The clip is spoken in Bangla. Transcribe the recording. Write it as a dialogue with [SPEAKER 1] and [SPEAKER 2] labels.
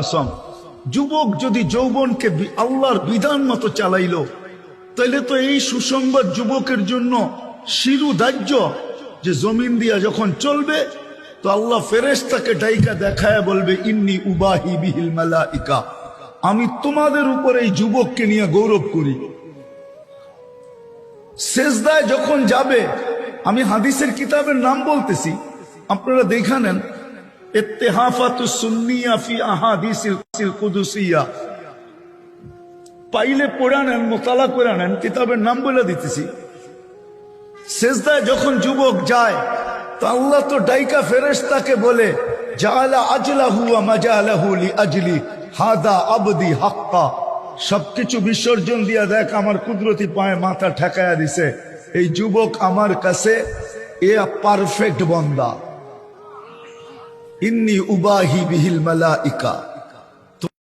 [SPEAKER 1] কসম, যুবক যদি যৌবনকে আল্লাহর বিধান মতো চালাইলো, তাইলে তো এই সুসংবাদ যুবকের জন্য শিরুধার্য যে জমিন দিয়া যখন চলবে তো আল্লাহ ফেরেশতাকে ডাইকা দেখায় বলবে, ইন্নী উবাহি বিহিল মালাইকা, আমি তোমাদের উপর এই যুবককে নিয়ে গৌরব করি। সেজদায় যখন যাবে, আমি হাদিসের কিতাবের নাম বলতেছি, আপনারা দেখে নেন, ইত্তেহাফাতুস সুন্নিয়া ফি আহাদিসিল কুদুসিয়া, পাইলে পড়া নেন, মোতালা করে নেন, কিতাবের নাম বলে দিতেছি। সেজদায় যখন যুবক যায় তো আল্লাহ তো ডাইকা ফেরেশতাকে বলে, জাআলা আজলাহু ওয়া মাজালাহু লিআজলি হাদা আবদি হাক্কা, সবকিছু বিসর্জন দিয়া দেখ, আমার কুদরতি পায়ে মাথা ঠেকায়া দিছে, এই যুবক আমার কাছে এ পারফেক্ট বান্দা। ইন্নী উবাহি বিহিল মালাইকা।